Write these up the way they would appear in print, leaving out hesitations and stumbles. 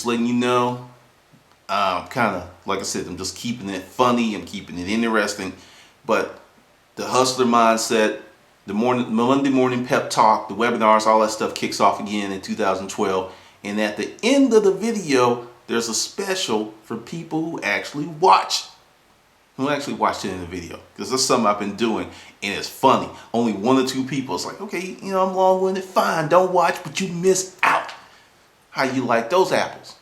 just letting you know, kind of, like I said, I'm just keeping it funny, I'm keeping it interesting. But the hustler mindset, the Monday morning pep talk, the webinars, all that stuff kicks off again in 2012. And at the end of the video, there's a special for people who actually watch it in the video, because that's something I've been doing and it's funny. Only 1 or 2 people. It's like, okay, I'm long-winded, fine, don't watch, but you missed out. How you like those apples?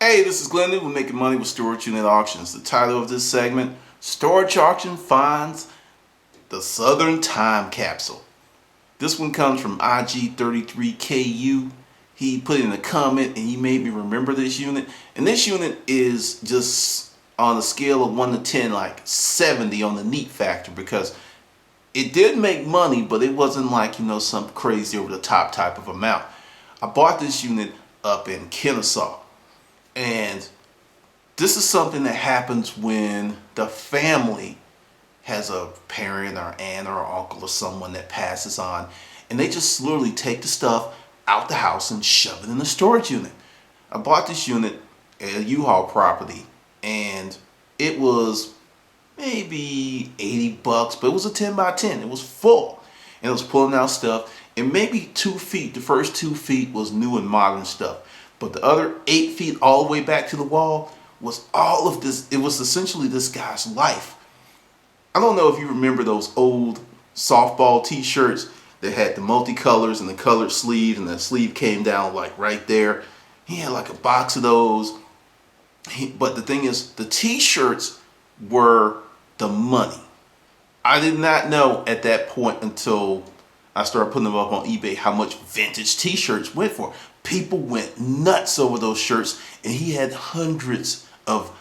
Hey, this is Glendon. We're making money with storage unit auctions. The title of this segment: Storage Auction Finds the Southern Time Capsule. This one comes from IG33KU. He put in a comment and he made me remember this unit. And this unit is just on a scale of 1 to 10, like 70 on the neat factor, because it did make money, but it wasn't like, some crazy over the top type of amount. I bought this unit up in Kennesaw. And this is something that happens when the family has a parent or aunt or uncle or someone that passes on, and they just literally take the stuff out the house and shove it in the storage unit. I bought this unit at a U-Haul property, and it was maybe $80, but it was a 10 by 10. It was full, and it was pulling out stuff. And maybe 2 feet, the first 2 feet was new and modern stuff, but the other 8 feet all the way back to the wall was all of this. It was essentially this guy's life. I don't know if you remember those old softball t-shirts that had the multicolors and the colored sleeve, and the sleeve came down like right there. He had like a box of those. But the thing is, the t-shirts were the money. I did not know at that point until I started putting them up on eBay how much vintage t-shirts went for. People went nuts over those shirts, and he had hundreds of,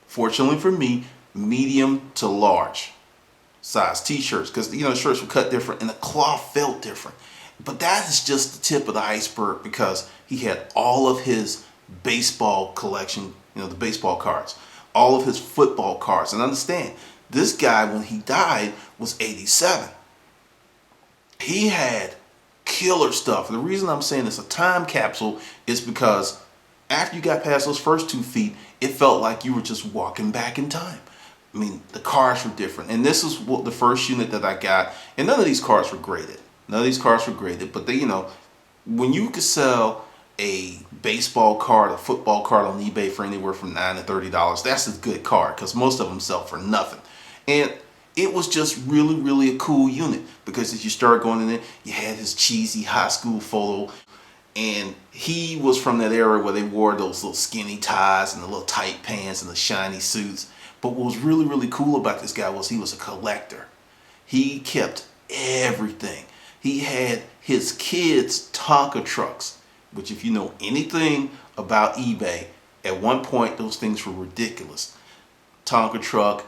fortunately for me, medium to large size t-shirts, because shirts were cut different and the cloth felt different. But that is just the tip of the iceberg, because he had all of his baseball collection, the baseball cards, all of his football cards. And understand, this guy, when he died, was 87. He had killer stuff. And the reason I'm saying it's a time capsule is because after you got past those first 2 feet, it felt like you were just walking back in time. I mean, the cars were different. And this is the first unit that I got. And none of these cars were graded. But they, when you could sell a baseball card, a football card on eBay for anywhere from $9 to $30, that's a good card, because most of them sell for nothing. And it was just really, really a cool unit, because as you start going in there, you had his cheesy high school photo. And he was from that era where they wore those little skinny ties and the little tight pants and the shiny suits. But what was really, really cool about this guy was he was a collector. He kept everything. He had his kids' Tonka trucks, which, if you know anything about eBay, at one point those things were ridiculous. Tonka truck.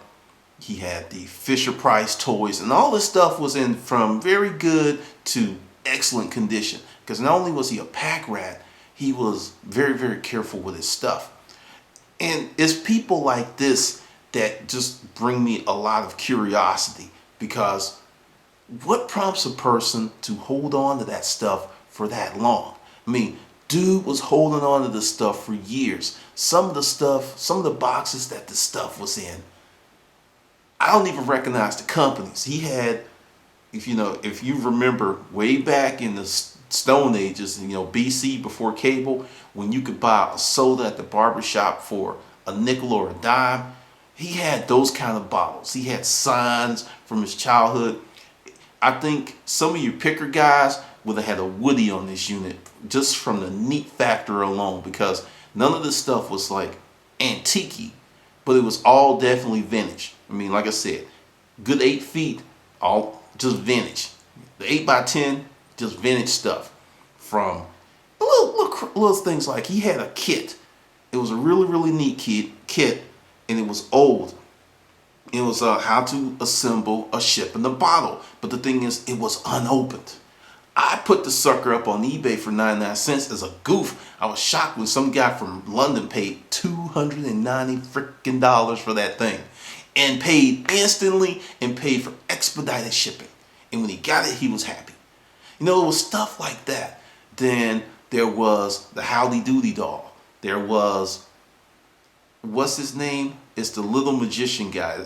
He had the Fisher-Price toys, and all this stuff was in from very good to excellent condition. Because not only was he a pack rat, he was very, very careful with his stuff. And it's people like this that just bring me a lot of curiosity, because what prompts a person to hold on to that stuff for that long? I mean, dude was holding on to this stuff for years. Some of the boxes that the stuff was in, I don't even recognize the companies. He had, if you remember way back in the Stone Ages, BC, before cable, when you could buy a soda at the barbershop for a nickel or a dime, he had those kind of bottles. He had signs from his childhood. I think some of you picker guys would have had a Woody on this unit just from the neat factor alone, because none of this stuff was like antique, but it was all definitely vintage. I mean, like I said, good 8 feet, all just vintage. The 8 by 10, just vintage stuff. From little things like he had a kit. It was a really, really neat kit, and it was old. It was how to assemble a ship in the bottle. But the thing is, it was unopened. I put the sucker up on eBay for 99 cents as a goof. I was shocked when some guy from London paid $290 freaking for that thing, and paid instantly, and paid for expedited shipping. And when he got it, he was happy. It was stuff like that. Then There was the Howdy Doody doll. There was, what's his name? It's the little magician guy.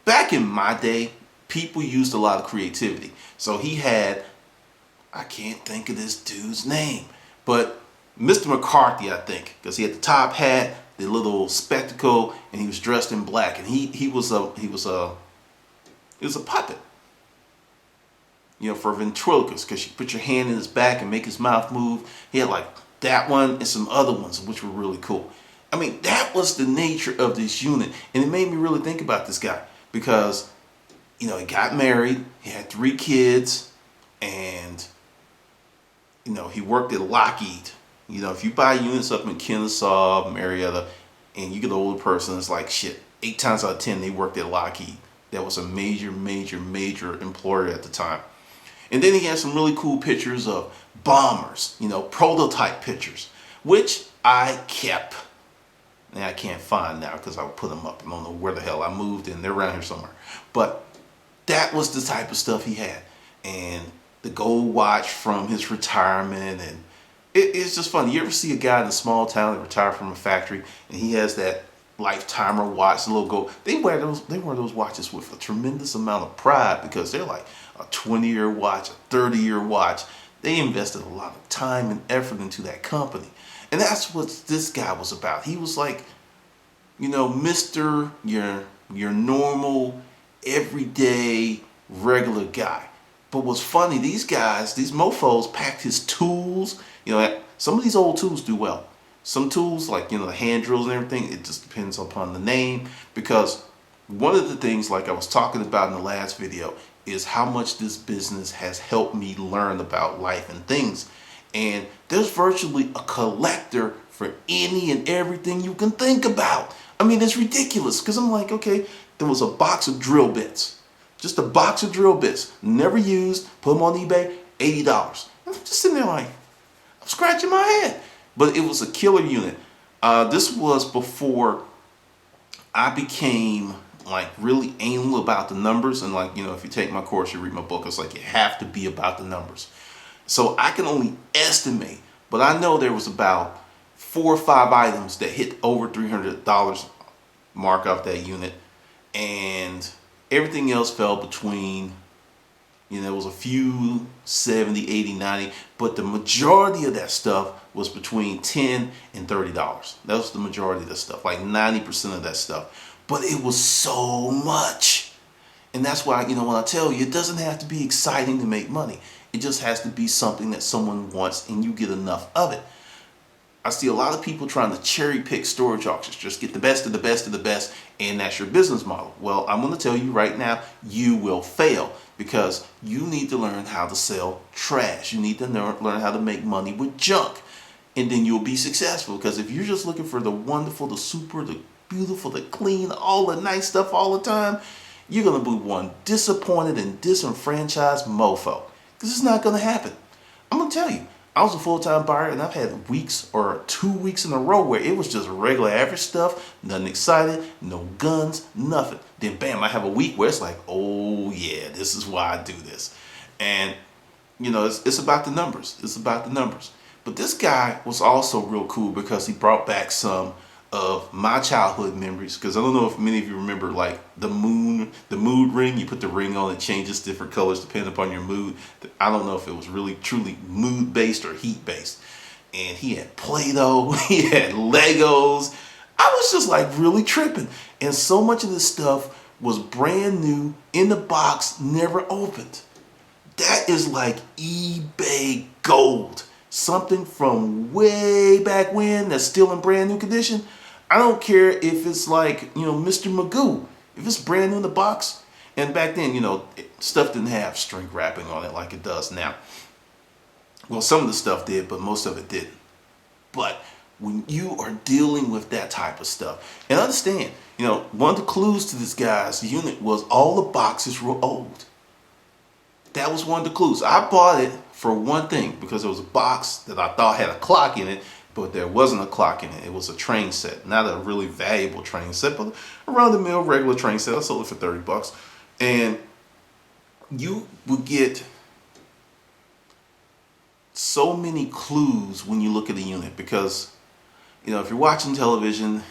Back in my day, people used a lot of creativity. So he had, I can't think of this dude's name, but Mr. McCarthy, I think, because he had the top hat, the little spectacle, and he was dressed in black, and he was a puppet, for ventriloquist, because you put your hand in his back and make his mouth move. He had like that one and some other ones which were really cool. I mean, that was the nature of this unit, and it made me really think about this guy because, he got married, he had 3 kids, and he worked at Lockheed. If you buy units up in Kennesaw, Marietta, and you get an older person, it's like shit. 8 times out of 10, they worked at Lockheed. That was a major, major, major employer at the time. And then he had some really cool pictures of bombers, prototype pictures, which I kept. And I can't find now because I put them up. I don't know where the hell I moved, and they're around here somewhere. But that was the type of stuff he had. And the gold watch from his retirement, and it's just funny. You ever see a guy in a small town that retired from a factory and he has that lifetimer watch, the little gold? They wear those watches with a tremendous amount of pride because they're like a 20-year watch, a 30-year watch. They invested a lot of time and effort into that company. And that's what this guy was about. He was like, Mr. Your normal, everyday, regular guy. But what's funny, these guys, these mofos packed his tools. Some of these old tools do well. Some tools, like, the hand drills and everything, it just depends upon the name. Because one of the things, like I was talking about in the last video, is how much this business has helped me learn about life and things. And there's virtually a collector for any and everything you can think about. I mean, it's ridiculous because I'm like, okay, there was a box of drill bits. Just a box of drill bits, never used, put them on eBay, $80. I'm just sitting there like, I'm scratching my head. But it was a killer unit. This was before I became like really anal about the numbers. And like, if you take my course, you read my book, it's like you have to be about the numbers. So I can only estimate, but I know there was about 4 or 5 items that hit over $300 mark off that unit. And everything else fell between, there was a few 70, 80, 90, but the majority of that stuff was between $10 and $30. That was the majority of the stuff, like 90% of that stuff. But it was so much. And that's why, when I tell you, it doesn't have to be exciting to make money. It just has to be something that someone wants and you get enough of it. I see a lot of people trying to cherry pick storage auctions, just get the best of the best of the best, and that's your business model. Well, I'm going to tell you right now, you will fail because you need to learn how to sell trash. You need to learn how to make money with junk, and then you'll be successful. Because if you're just looking for the wonderful, the super, the beautiful, the clean, all the nice stuff all the time, you're going to be one disappointed and disenfranchised mofo. Because it's not going to happen. I'm going to tell you. I was a full-time buyer, and I've had weeks or 2 weeks in a row where it was just regular average stuff, nothing exciting, no guns, nothing. Then bam, I have a week where it's like, oh yeah, this is why I do this. And it's about the numbers. It's about the numbers. But this guy was also real cool because he brought back some of my childhood memories. Because I don't know if many of you remember, like the mood ring. You put the ring on, it changes different colors depending upon your mood. I don't know if it was really truly mood based or heat based. And he had Play-Doh, he had Legos. I was just like really tripping. And so much of this stuff was brand new, in the box, never opened. That is like eBay gold. Something from way back when that's still in brand new condition. I don't care if it's like, Mr. Magoo. If it's brand new in the box, and back then, stuff didn't have string wrapping on it like it does now. Well, some of the stuff did, but most of it didn't. But when you are dealing with that type of stuff, and understand, one of the clues to this guy's unit was all the boxes were old. That was one of the clues. I bought it for one thing because it was a box that I thought had a clock in it, but there wasn't a clock in it. It was a train set, not a really valuable train set, but around the mill regular train set. I sold it for $30, and you would get so many clues when you look at a unit, because if you're watching television,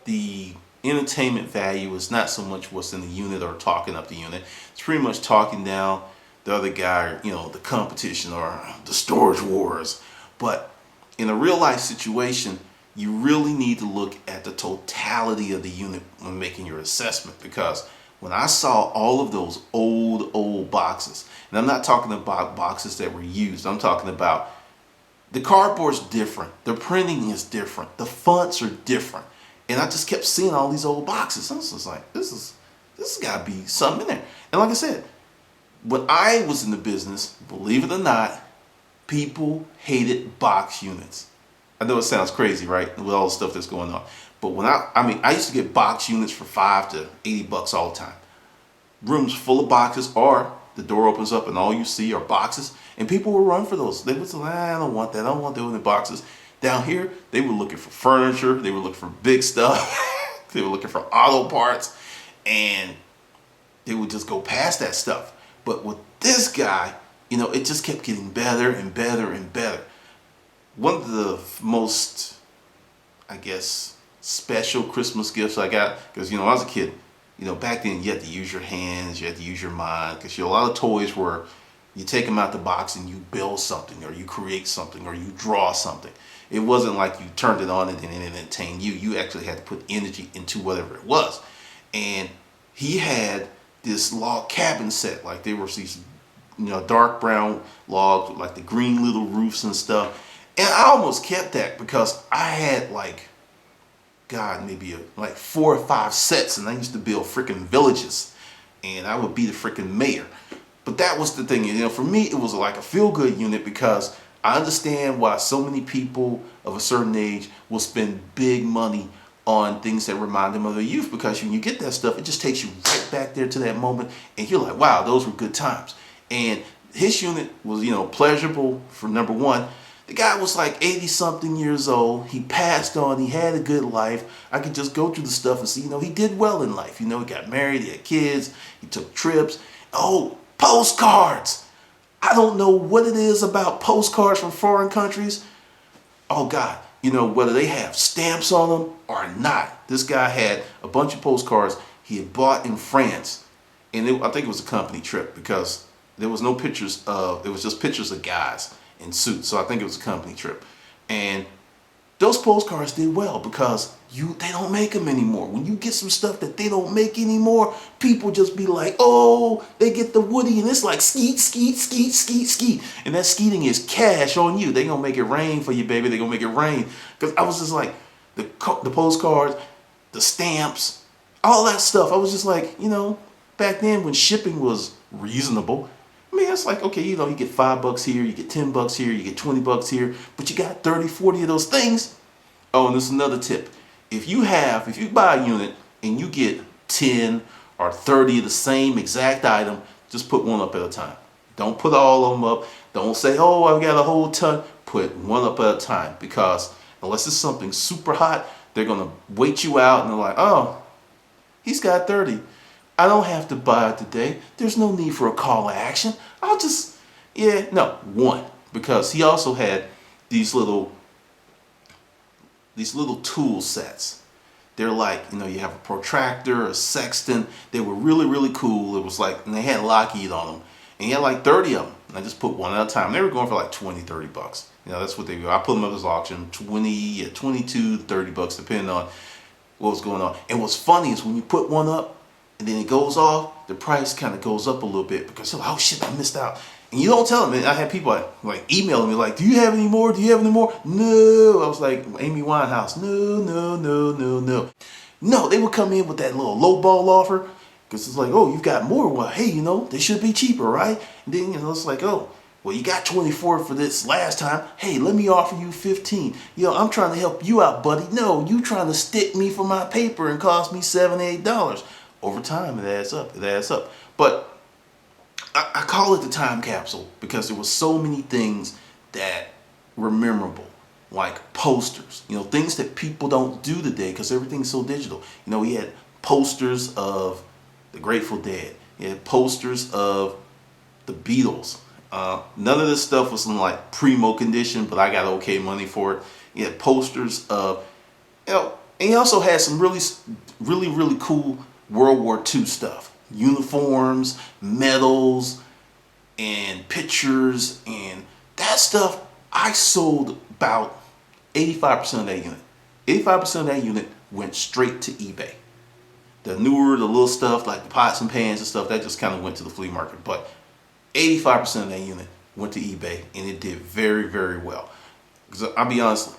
the entertainment value is not so much what's in the unit or talking up the unit. It's pretty much talking down the other guy, the competition or the storage wars. But in a real life situation, you really need to look at the totality of the unit when making your assessment, because when I saw all of those old boxes, and I'm not talking about boxes that were used, I'm talking about the cardboard's different, the printing is different, the fonts are different. And I just kept seeing all these old boxes. I was just like, this has got to be something in there. And like I said, when I was in the business, believe it or not, people hated box units. I know it sounds crazy, right, with all the stuff that's going on. But when I used to get box units for $5 to $80 all the time. Rooms full of boxes, or the door opens up and all you see are boxes, and people will run for those. They would say, I don't want that. I don't want those in the boxes. Down here, they were looking for furniture. They were looking for big stuff. They were looking for auto parts, and they would just go past that stuff. But with this guy, it just kept getting better and better and better. One of the most, I guess, special Christmas gifts I got, because when I was a kid, back then you had to use your hands, you had to use your mind, because a lot of toys were, you take them out the box and you build something, or you create something, or you draw something. It wasn't like you turned it on and it entertained you. You actually had to put energy into whatever it was. And he had this log cabin set, like they were these, dark brown logs with like the green little roofs and stuff. And I almost kept that because I had maybe like 4 or 5 sets, and I used to build freaking villages, and I would be the freaking mayor. But that was the thing, for me it was like a feel-good unit, because I understand why so many people of a certain age will spend big money on things that remind them of their youth, because when you get that stuff, it just takes you right back there to that moment, and you're like, wow, those were good times. And his unit was, pleasurable for number one. The guy was like 80 something years old. He passed on. He had a good life. I could just go through the stuff and see, he did well in life. He got married, he had kids, he took trips. Oh, postcards. I don't know what it is about postcards from foreign countries. Oh God, whether they have stamps on them or not. This guy had a bunch of postcards he had bought in France. And I think it was a company trip, because there was no pictures it was just pictures of guys in suits. So I think it was a company trip. And those postcards did well, because they don't make them anymore. When you get some stuff that they don't make anymore, people just be like, oh, they get the Woody, and it's like skeet, skeet, skeet, skeet, skeet. And that skeeting is cash on you. They gonna make it rain for you, baby. They gonna make it rain. Because I was just like, the postcards, the stamps, all that stuff. I was just like, back then when shipping was reasonable, it's like, okay, you get $5 here, you get $10 here, you get $20 here, but you got 30, 40 of those things. Oh, and this is another tip. If you buy a unit and you get 10 or 30 of the same exact item, just put one up at a time. Don't put all of them up. Don't say, oh, I've got a whole ton. Put one up at a time, because unless it's something super hot, they're going to wait you out, and they're like, oh, he's got 30. I don't have to buy it today. There's no need for a call to action. One. Because he also had these little tool sets. They're like, you have a protractor, a sextant. They were really, really cool. It was like, and they had Lockheed on them. And he had like 30 of them. And I just put one at a time. They were going for like 20, 30 bucks. That's what they were. I put them up as auction, 22, 30 bucks, depending on what was going on. And what's funny is when you put one up and then it goes off, the price kind of goes up a little bit, because, oh shit, I missed out. And you don't tell them. And I had people like emailing me like, do you have any more? Do you have any more? No. I was like, Amy Winehouse. No. No, they would come in with that little lowball offer, because it's like, oh, you've got more. Well, hey, they should be cheaper, right? And then it's like, oh, well, you got 24 for this last time. Hey, let me offer you 15. I'm trying to help you out, buddy. No, you trying to stick me for my paper and cost me $7, $8. Over time, it adds up. But I call it the time capsule, because there was so many things that were memorable, like posters, things that people don't do today because everything's so digital. We had posters of the Grateful Dead. He had posters of the Beatles. None of this stuff was in like primo condition, but I got okay money for it. He had posters of, and he also had some really cool World War II stuff, uniforms, medals, and pictures, and that stuff. I sold about 85% of that unit. 85% of that unit went straight to eBay. The little stuff like the pots and pans and stuff, that just kind of went to the flea market. But 85% of that unit went to eBay, and it did very well. Because I'll be honest,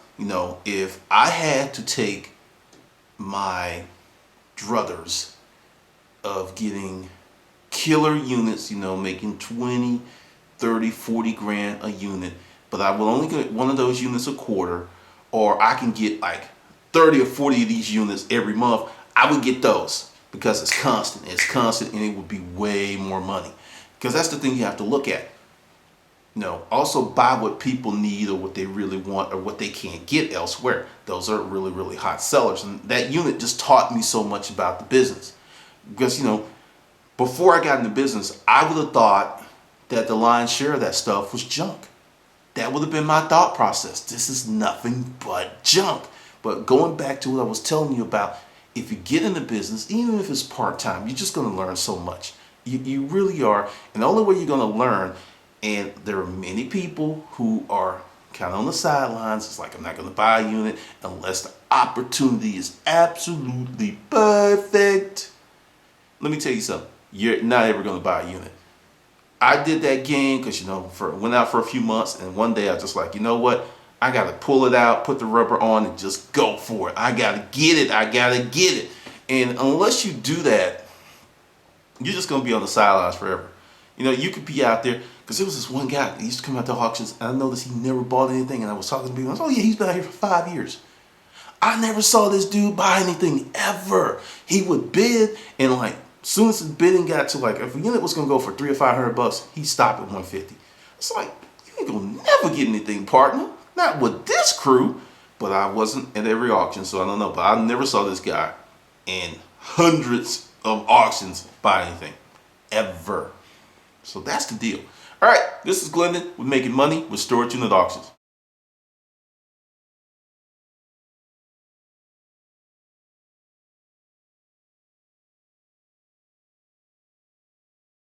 if I had to take my druthers of getting killer units, making 20, 30, 40 grand a unit, but I will only get one of those units a quarter, or I can get like 30 or 40 of these units every month, I would get those because it's constant. It's constant, and it would be way more money. Because that's the thing you have to look at. Also buy what people need or what they really want or what they can't get elsewhere. Those are really hot sellers. And that unit just taught me so much about the business. Because, before I got into business, I would have thought that the lion's share of that stuff was junk. That would have been my thought process. This is nothing but junk. But going back to what I was telling you about, if you get into business, even if it's part-time, you're just going to learn so much. You really are. And the only way you're going to learn, and there are many people who are kind of on the sidelines. It's like, I'm not going to buy a unit unless the opportunity is absolutely perfect. Let me tell you something. You're not ever going to buy a unit. I did that game because, went out for a few months, and one day I was just like, you know what? I got to pull it out, put the rubber on, and just go for it. I got to get it. I got to get it. And unless you do that, you're just going to be on the sidelines forever. You could be out there, because there was this one guy that used to come out to auctions, and I noticed he never bought anything, and I was talking to people, and I was like, oh yeah, he's been out here for 5 years. I never saw this dude buy anything ever. He would bid, and like, as soon as his bidding got to like, if a unit was going to go for $300 or $500, he'd stop at 150. It's like, you ain't going to never get anything, partner. Not with this crew. But I wasn't at every auction, so I don't know. But I never saw this guy in hundreds of auctions buy anything. Ever. So that's the deal. All right, this is Glendon with Making Money with Storage Unit Auctions.